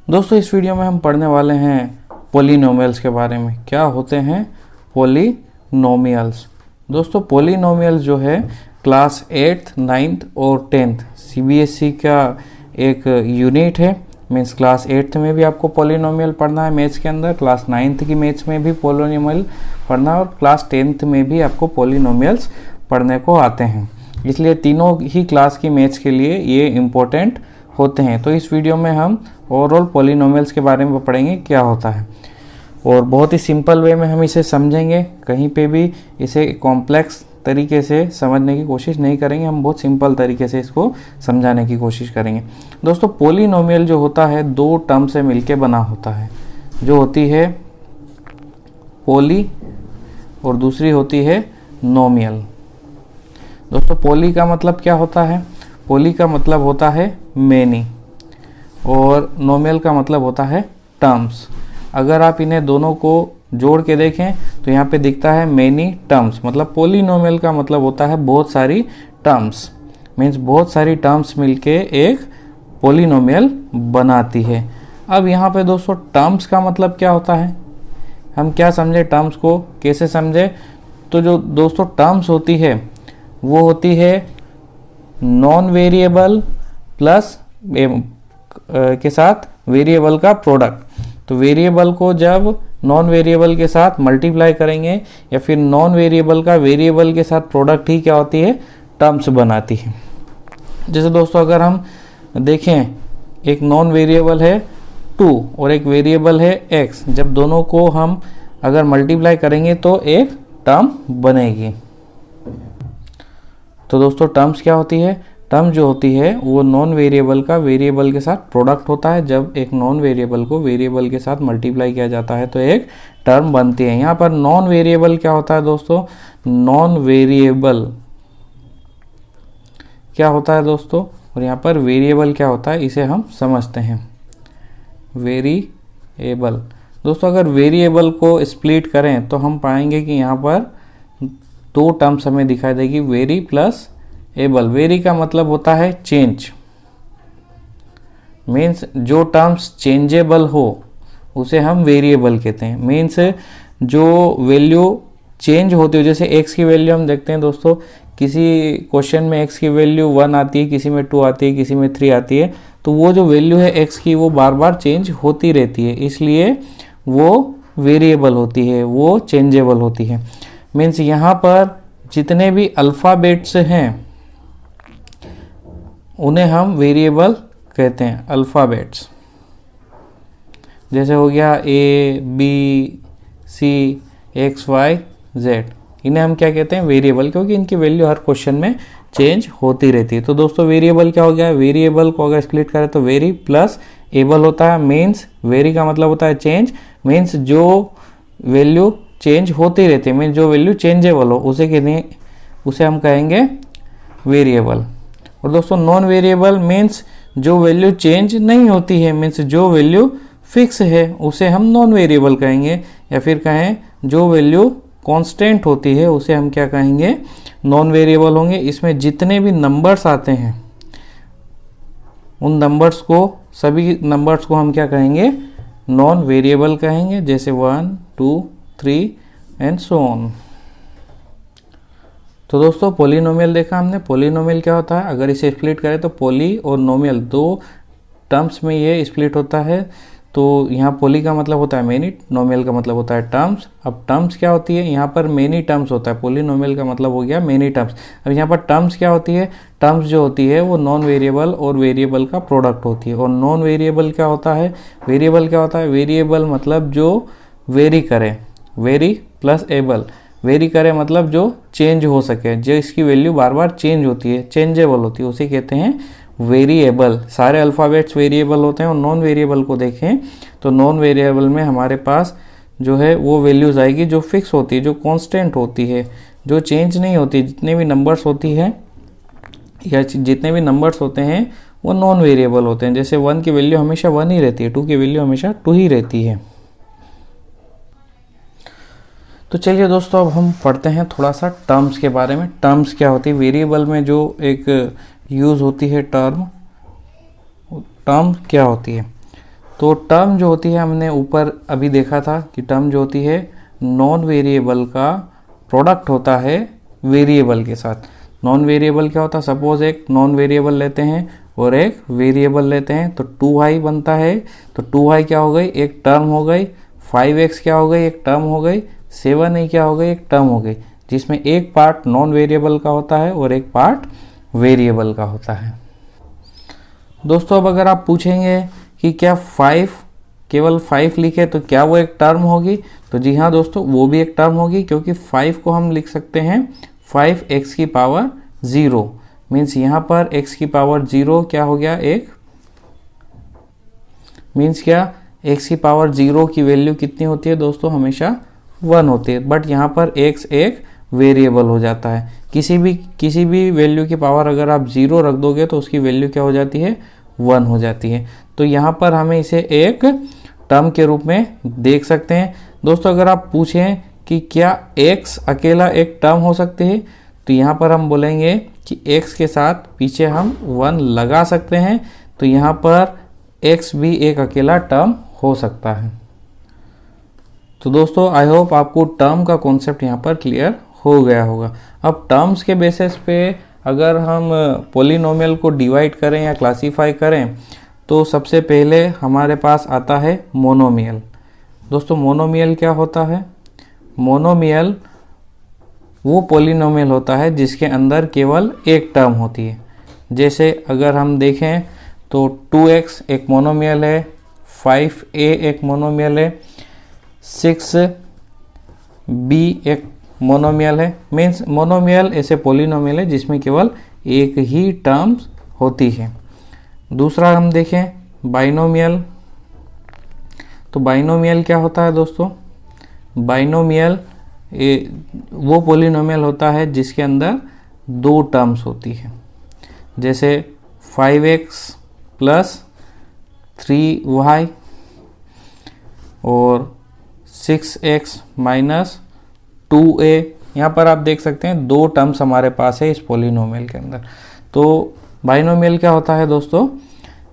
दोस्तों इस वीडियो में हम पढ़ने वाले हैं पॉलिनोमियल्स के बारे में। क्या होते हैं पॉलिनोमियल्स? दोस्तों पॉलिनोमियल्स जो है क्लास 8th 9th और 10th सीबीएसई का एक यूनिट है। मीन्स क्लास 8th में भी आपको पॉलिनोमियल पढ़ना है मैथ्स के अंदर, क्लास 9th की मैथ्स में भी पॉलिनोमियल पढ़ना है और क्लास 10th में भी आपको पॉलिनोमियल्स पढ़ने को आते हैं। इसलिए तीनों ही क्लास की मैथ्स के लिए ये इम्पोर्टेंट होते हैं। तो इस वीडियो में हम ओवरऑल पॉलिनोमियल्स के बारे में पढ़ेंगे क्या होता है, और बहुत ही सिंपल वे में हम इसे समझेंगे। कहीं पे भी इसे कॉम्प्लेक्स तरीके से समझने की कोशिश नहीं करेंगे, हम बहुत सिंपल तरीके से इसको समझाने की कोशिश करेंगे। दोस्तों पॉलिनोमियल जो होता है दो टर्म से मिलके बना होता है, जो होती है पॉली और दूसरी होती है नोमियल। दोस्तों पॉली का मतलब क्या होता है? पॉली का मतलब होता है मेनी और नोमियल का मतलब होता है टर्म्स। अगर आप इन्हें दोनों को जोड़ के देखें तो यहाँ पे दिखता है मेनी टर्म्स, मतलब पॉलिनोमियल का मतलब होता है बहुत सारी टर्म्स। मीन्स बहुत सारी टर्म्स मिलके एक पॉलिनोमियल बनाती है। अब यहाँ पे दोस्तों टर्म्स का मतलब क्या होता है, हम क्या समझे, टर्म्स को कैसे समझे? तो जो दोस्तों टर्म्स होती है वो होती है नॉन वेरिएबल प्लस के साथ वेरिएबल का प्रोडक्ट। तो वेरिएबल को जब नॉन वेरिएबल के साथ मल्टीप्लाई करेंगे या फिर नॉन वेरिएबल का वेरिएबल के साथ प्रोडक्ट ही क्या होती है? टर्म्स बनाती है। जैसे दोस्तों अगर हम देखें, एक नॉन वेरिएबल है 2 और एक वेरिएबल है x, जब दोनों को हम अगर मल्टीप्लाई करेंगे तो एक टर्म बनेगी। तो दोस्तों टर्म्स क्या होती है? टर्म जो होती है वो नॉन वेरिएबल का वेरिएबल के साथ प्रोडक्ट होता है। जब एक नॉन वेरिएबल को वेरिएबल के साथ मल्टीप्लाई किया जाता है तो एक टर्म बनती है। यहाँ पर नॉन वेरिएबल क्या होता है दोस्तों? नॉन वेरिएबल क्या होता है दोस्तों, और यहाँ पर वेरिएबल क्या होता है इसे हम समझते हैं। वेरिएबल दोस्तों अगर वेरिएबल को स्प्लिट करें तो हम पाएंगे कि यहाँ पर दो टर्म्स हमें दिखाई देगी, वेरी प्लस एबल। वेरी का मतलब होता है चेंज, मीन्स जो टर्म्स चेंजेबल हो उसे हम वेरिएबल कहते हैं। मीन्स जो वैल्यू चेंज होती हो, जैसे x की वैल्यू हम देखते हैं दोस्तों, किसी क्वेश्चन में x की वैल्यू 1 आती है, किसी में 2 आती है, किसी में 3 आती है। तो वो जो वैल्यू है x की वो बार बार चेंज होती रहती है, इसलिए वो वेरिएबल होती है, वो चेंजेबल होती है। मीन्स यहाँ पर जितने भी अल्फ़ाबेट्स हैं उन्हें हम वेरिएबल कहते हैं, अल्फ़ाबेट्स। जैसे हो गया A B C X Y Z, इन्हें हम क्या कहते हैं? वेरिएबल, क्योंकि इनकी वैल्यू हर क्वेश्चन में चेंज होती रहती है। तो दोस्तों वेरिएबल क्या हो गया? वेरिएबल को अगर स्प्लिट करें तो वेरी प्लस एबल होता है। मीन्स वेरी का मतलब होता है चेंज, मीन्स जो वैल्यू चेंज होती रहती है, मीन्स जो वैल्यू चेंजेबल हो उसे कहते हैं, उसे हम कहेंगे वेरिएबल। और दोस्तों नॉन वेरिएबल मीन्स जो वैल्यू चेंज नहीं होती है, मीन्स जो वैल्यू फिक्स है उसे हम नॉन वेरिएबल कहेंगे, या फिर कहें जो वैल्यू कांस्टेंट होती है उसे हम क्या कहेंगे? नॉन वेरिएबल होंगे। इसमें जितने भी नंबर्स आते हैं उन नंबर्स को, सभी नंबर्स को हम क्या कहेंगे? नॉन वेरिएबल कहेंगे। जैसे 1 2 3 एंड सो ऑन। तो दोस्तों पॉलिनोमियल देखा हमने। पॉलिनोमियल क्या होता है? अगर इसे स्प्लिट करें तो पॉली और नोमियल दो टर्म्स में ये स्प्लिट होता है। तो यहाँ पॉली का मतलब होता है मेनी, नोमियल का मतलब होता है टर्म्स। अब टर्म्स क्या होती है? यहाँ पर मेनी टर्म्स होता है। पॉलिनोमियल का मतलब हो गया मेनी टर्म्स। अब यहाँ पर टर्म्स क्या होती है? टर्म्स जो होती है वो नॉन वेरिएबल और वेरिएबल का प्रोडक्ट होती है। और नॉन वेरिएबल क्या होता है? वेरिएबल क्या होता है? वेरिएबल मतलब जो वेरी करे, वेरी प्लस एबल। वेरी करे मतलब जो चेंज हो सके, जो इसकी वैल्यू बार बार चेंज होती है, चेंजेबल होती है, उसे कहते हैं वेरिएबल। सारे अल्फ़ाबेट्स वेरिएबल होते हैं। और नॉन वेरिएबल को देखें तो नॉन वेरिएबल में हमारे पास जो है वो वैल्यूज़ आएगी जो फिक्स होती है, जो कांस्टेंट होती है, जो चेंज नहीं होती। जितने भी नंबर्स होती है या जितने भी नंबर्स होते हैं वो नॉन वेरिएबल होते हैं। जैसे 1 की वैल्यू हमेशा 1 ही रहती है, 2 की वैल्यू हमेशा 2 ही रहती है। तो चलिए दोस्तों अब हम पढ़ते हैं थोड़ा सा टर्म्स के बारे में। टर्म्स क्या होती है? वेरिएबल में जो एक यूज़ होती है टर्म, टर्म क्या होती है? तो टर्म जो होती है, हमने ऊपर अभी देखा था कि टर्म जो होती है नॉन वेरिएबल का प्रोडक्ट होता है वेरिएबल के साथ। नॉन वेरिएबल क्या होता है, सपोज एक नॉन वेरिएबल लेते हैं और एक वेरिएबल लेते हैं, तो 2i बनता है। तो 2i क्या हो गई, एक टर्म हो गई। 5x क्या हो गई, एक टर्म हो गई। 7a क्या हो गई, एक टर्म हो गई, जिसमें एक पार्ट नॉन वेरिएबल का होता है और एक पार्ट वेरिएबल का होता है। दोस्तों अब अगर आप पूछेंगे कि क्या 5 केवल 5 लिखे तो क्या वो एक टर्म होगी, तो जी हाँ दोस्तों, वो भी एक टर्म होगी, क्योंकि 5 को हम लिख सकते हैं 5x की पावर 0। मीन्स यहाँ पर x की पावर 0 क्या हो गया, एक मीन्स क्या, x की पावर 0 की वैल्यू कितनी होती है दोस्तों, हमेशा 1 होती है। बट यहाँ पर x एक वेरिएबल हो जाता है। किसी भी वैल्यू की पावर अगर आप 0 रख दोगे तो उसकी वैल्यू क्या हो जाती है, 1 हो जाती है। तो यहाँ पर हमें इसे एक टर्म के रूप में देख सकते हैं। दोस्तों अगर आप पूछें कि क्या x अकेला एक टर्म हो सकते हैं, तो यहाँ पर हम बोलेंगे कि x के साथ पीछे हम 1 लगा सकते हैं, तो यहाँ पर x भी एक अकेला टर्म हो सकता है। तो दोस्तों आई होप आपको टर्म का कॉन्सेप्ट यहाँ पर क्लियर हो गया होगा। अब टर्म्स के बेसिस पे अगर हम पॉलिनोमियल को डिवाइड करें या क्लासीफाई करें, तो सबसे पहले हमारे पास आता है मोनोमियल। दोस्तों मोनोमियल क्या होता है, मोनोमियल वो पॉलिनोमियल होता है जिसके अंदर केवल एक टर्म होती है। जैसे अगर हम देखें तो 2x एक मोनोमियल है, 5a एक मोनोमियल है, 6b एक मोनोमियल है। मीन्स मोनोमियल ऐसे पॉलिनोमियल है जिसमें केवल एक ही टर्म्स होती है। दूसरा हम देखें बाइनोमियल, तो बाइनोमियल क्या होता है दोस्तों, बाइनोमियल वो पॉलिनोमियल होता है जिसके अंदर दो टर्म्स होती है। जैसे 5x प्लस 3y और 6x माइनस 2a। यहाँ पर आप देख सकते हैं दो टर्म्स हमारे पास है इस पॉलिनोमियल के अंदर। तो बाइनोमियल क्या होता है दोस्तों,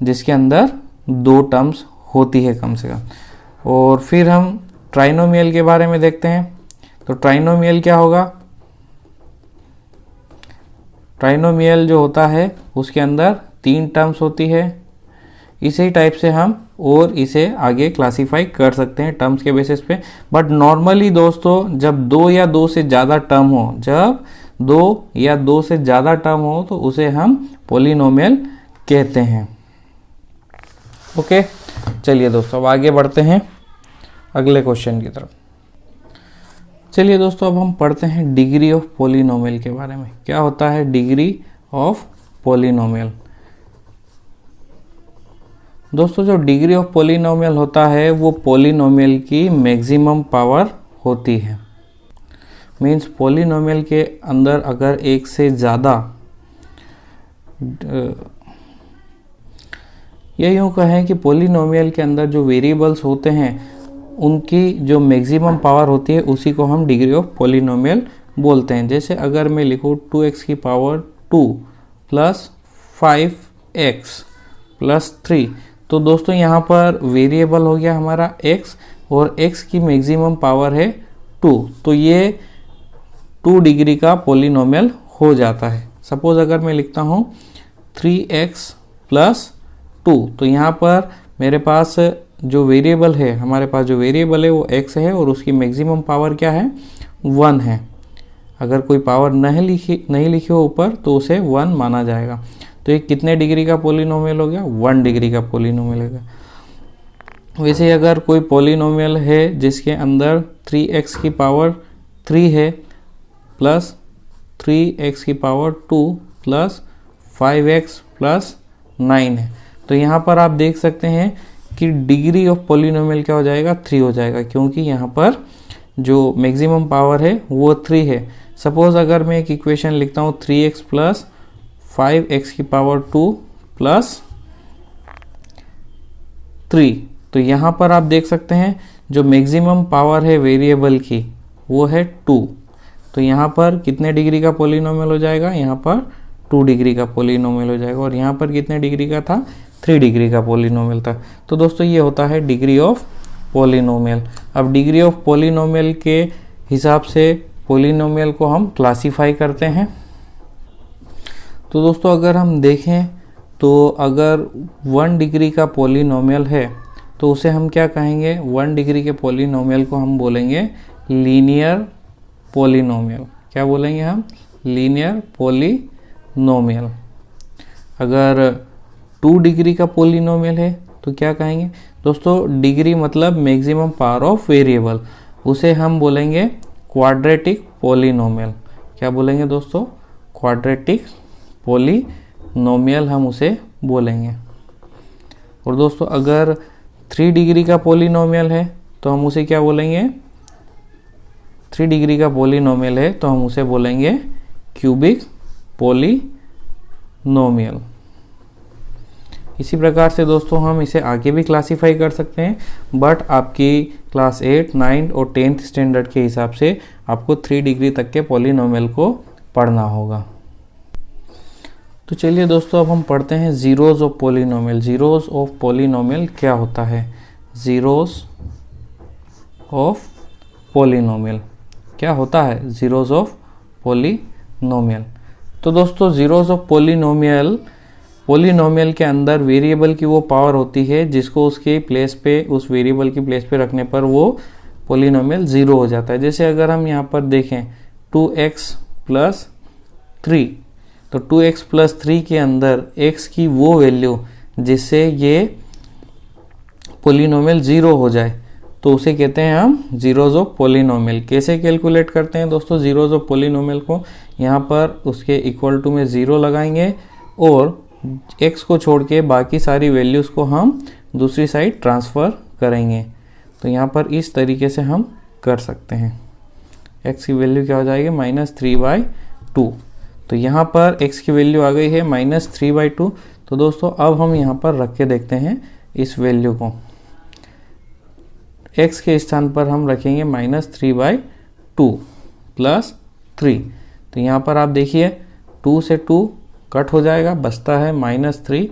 जिसके अंदर दो टर्म्स होती है कम से कम। और फिर हम ट्राइनोमियल के बारे में देखते हैं। तो ट्राइनोमियल क्या होगा, ट्राइनोमियल जो होता है उसके अंदर तीन टर्म्स होती है। इसी टाइप से हम और इसे आगे क्लासीफाई कर सकते हैं टर्म्स के बेसिस पे। बट नॉर्मली दोस्तों जब दो या दो से ज़्यादा टर्म हो, जब दो या दो से ज़्यादा टर्म हो तो उसे हम पॉलिनोमियल कहते हैं। ओके, चलिए दोस्तों अब आगे बढ़ते हैं अगले क्वेश्चन की तरफ। चलिए दोस्तों अब हम पढ़ते हैं डिग्री ऑफ पॉलिनोमियल के बारे में। क्या होता है डिग्री ऑफ पॉलिनोमियल। दोस्तों जो डिग्री ऑफ पॉलिनोमियल होता है वो पॉलिनोमियल की मैक्सिमम पावर होती है। मीन्स पॉलिनोमियल के अंदर अगर एक से ज़्यादा, ये यूँ कहें कि पॉलिनोमियल के अंदर जो वेरिएबल्स होते हैं उनकी जो मैक्सिमम पावर होती है उसी को हम डिग्री ऑफ पॉलिनोमियल बोलते हैं। जैसे अगर मैं लिखूँ 2x की पावर 2 प्लस 5x प्लस 3, तो दोस्तों यहाँ पर वेरिएबल हो गया हमारा x और x की मैक्सिमम पावर है 2, तो ये 2 डिग्री का पॉलिनोमियल हो जाता है। सपोज अगर मैं लिखता हूँ 3x प्लस 2, तो यहाँ पर मेरे पास जो वेरिएबल है, हमारे पास जो वेरिएबल है वो x है और उसकी मैक्सिमम पावर क्या है, 1 है। अगर कोई पावर नहीं लिखी हो ऊपर तो उसे 1 माना जाएगा। तो ये कितने डिग्री का पॉलिनोमियल हो गया, 1 डिग्री का पॉलिनोमियल हो गया। वैसे अगर कोई पॉलिनोमियल है जिसके अंदर 3x की पावर 3 है प्लस 3x की पावर 2 प्लस 5x प्लस 9 है, तो यहाँ पर आप देख सकते हैं कि डिग्री ऑफ पॉलिनोमियल क्या हो जाएगा, 3 हो जाएगा, क्योंकि यहाँ पर जो मैक्सिमम पावर है वो 3 है। सपोज अगर मैं एक इक्वेशन लिखता हूँ 3x प्लस 5x की पावर 2 प्लस 3, तो यहाँ पर आप देख सकते हैं जो मैक्सिमम पावर है वेरिएबल की वो है 2, तो यहाँ पर कितने डिग्री का पॉलिनोमियल हो जाएगा, यहाँ पर 2 डिग्री का पॉलिनोमियल हो जाएगा। और यहाँ पर कितने डिग्री का था, 3 डिग्री का पॉलिनोमियल था। तो दोस्तों ये होता है डिग्री ऑफ पॉलिनोमियल। अब डिग्री ऑफ पॉलिनोमियल के हिसाब से पॉलिनोमियल को हम क्लासीफाई करते हैं। तो दोस्तों अगर हम देखें तो अगर 1 डिग्री का पॉलिनोमियल है तो उसे हम क्या कहेंगे, 1 डिग्री के पॉलिनोमियल को हम बोलेंगे लीनियर पॉलिनोमियल। क्या बोलेंगे हम, लीनियर पॉलिनोमियल। अगर 2 डिग्री का पॉलिनोमियल है तो क्या कहेंगे दोस्तों, डिग्री मतलब मैक्सिमम पावर ऑफ वेरिएबल, उसे हम बोलेंगे क्वाड्रेटिक पॉलिनोमियल। क्या बोलेंगे दोस्तों, क्वाड्रेटिक पॉलिनोमियल हम उसे बोलेंगे। और दोस्तों अगर 3 डिग्री का पॉलिनोमियल है तो हम उसे क्या बोलेंगे, 3 डिग्री का पॉलिनोमियल है तो हम उसे बोलेंगे क्यूबिक पॉलिनोमियल। इसी प्रकार से दोस्तों हम इसे आगे भी क्लासीफाई कर सकते हैं, बट आपकी क्लास 8, 9 और 10th स्टैंडर्ड के हिसाब से आपको 3 डिग्री तक के पॉलिनोमियल को पढ़ना होगा। तो चलिए दोस्तों अब हम पढ़ते हैं zeros of polynomial. Zeros of polynomial क्या होता है, जीरोज ऑफ पॉलिनोमियल क्या होता है, जीरोज ऑफ पॉलिनोमियल। तो दोस्तों जीरोज ऑफ पॉलिनोमियल, पॉलिनोमियल के अंदर वेरिएबल की वो पावर होती है जिसको उसके प्लेस पे, उस वेरिएबल की प्लेस पे रखने पर वो पॉलिनोमियल जीरो हो जाता है। जैसे अगर हम यहाँ पर देखें 2x + 3, तो 2x + 3 के अंदर x की वो वैल्यू जिससे ये पॉलिनोमियल जीरो हो जाए तो उसे कहते हैं हम जीरोज ऑफ पॉलिनोमियल। कैसे कैलकुलेट करते हैं दोस्तों जीरोज ऑफ पॉलिनोमियल को, यहाँ पर उसके इक्वल टू में 0 लगाएंगे और x को छोड़ के बाकी सारी वैल्यूज़ को हम दूसरी साइड ट्रांसफ़र करेंगे। तो यहाँ पर इस तरीके से हम कर सकते हैं। x की वैल्यू क्या हो जाएगी, -3/2। तो यहाँ पर x की वैल्यू आ गई है -3/2। तो दोस्तों अब हम यहाँ पर रख के देखते हैं इस वैल्यू को। x के स्थान पर हम रखेंगे -3/2 + 3। तो यहाँ पर आप देखिए 2 से 2 कट हो जाएगा, बचता है -3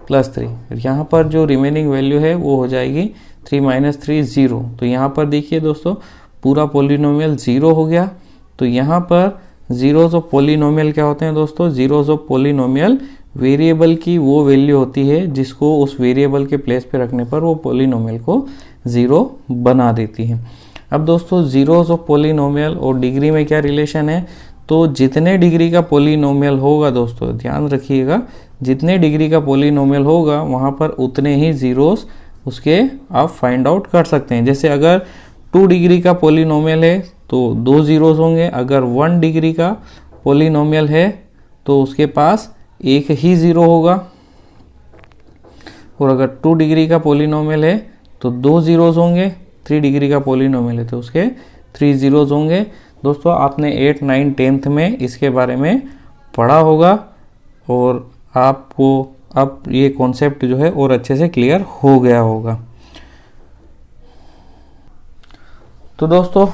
+ 3। यहाँ पर जो रिमेनिंग वैल्यू है वो हो जाएगी 3 - 3 0। तो यहाँ पर देखिए दोस्तों पूरा पॉलिनोमियल 0 हो गया। तो यहाँ पर जीरोज ऑफ पॉलिनोमियल क्या होते हैं दोस्तों, जीरोज ऑफ पॉलिनोमियल वेरिएबल की वो वैल्यू होती है जिसको उस वेरिएबल के प्लेस पे रखने पर वो पॉलिनोमियल को 0 बना देती है। अब दोस्तों जीरोज ऑफ पॉलिनोमियल और डिग्री में क्या रिलेशन है, तो जितने डिग्री का पॉलिनोमियल होगा दोस्तों ध्यान रखिएगा, जितने डिग्री का पॉलिनोमियल होगा वहाँ पर उतने ही जीरोस उसके आप फाइंड आउट कर सकते हैं। जैसे अगर 2 डिग्री का पॉलिनोमियल है तो 2 जीरोस होंगे, अगर 1 डिग्री का पॉलिनोमियल है तो उसके पास एक ही ज़ीरो होगा, और अगर 2 डिग्री का पॉलिनोमियल है तो 2 जीरोस होंगे, 3 डिग्री का पॉलिनोमियल है तो उसके 3 जीरोस होंगे। दोस्तों आपने 8, 9, 10th में इसके बारे में पढ़ा होगा और आपको अब ये कॉन्सेप्ट जो है और अच्छे से क्लियर हो गया होगा। तो दोस्तों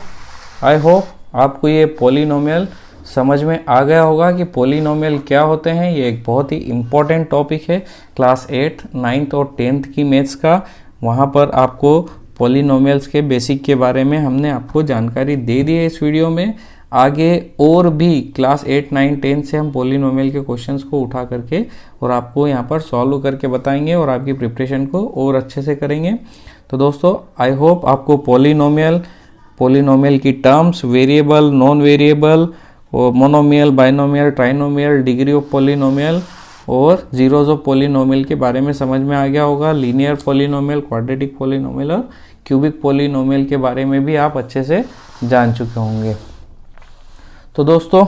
आई होप आपको ये पॉलिनोमियल समझ में आ गया होगा कि पॉलिनोमियल क्या होते हैं। ये एक बहुत ही इम्पोर्टेंट टॉपिक है क्लास 8, 9th और 10th की मैथ्स का। वहाँ पर आपको पॉलिनोमियल्स के बेसिक के बारे में हमने आपको जानकारी दे दी है इस वीडियो में। आगे और भी क्लास 8, 9, 10 से हम पॉलिनोमियल के क्वेश्चंस को उठा करके और आपको यहाँ पर सॉल्व करके बताएंगे और आपकी प्रिपरेशन को और अच्छे से करेंगे। तो दोस्तों आई होप आपको पॉलिनोमियल की टर्म्स, वेरिएबल, नॉन वेरिएबल और monomial, binomial, trinomial, degree of polynomial और जीरोज ऑफ पॉलिनोमियल के बारे में समझ में आ गया होगा। लीनियर पॉलिनोमियल, क्वाड्रेटिक पॉलिनोमियल और क्यूबिक पॉलिनोमियल के बारे में भी आप अच्छे से जान चुके होंगे। तो दोस्तों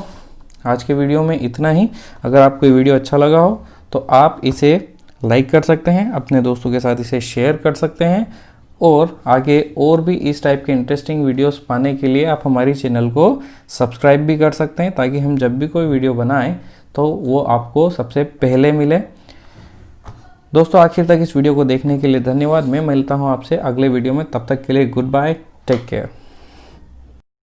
आज के वीडियो में इतना ही। अगर आपको ये वीडियो अच्छा लगा हो तो आप इसे लाइक कर सकते हैं, अपने दोस्तों के साथ इसे शेयर कर सकते हैं और आगे और भी इस टाइप के इंटरेस्टिंग वीडियोस पाने के लिए आप हमारी चैनल को सब्सक्राइब भी कर सकते हैं, ताकि हम जब भी कोई वीडियो बनाएं तो वो आपको सबसे पहले मिले। दोस्तों आखिर तक इस वीडियो को देखने के लिए धन्यवाद। मैं मिलता हूं आपसे अगले वीडियो में, तब तक के लिए गुड बाय, टेक केयर।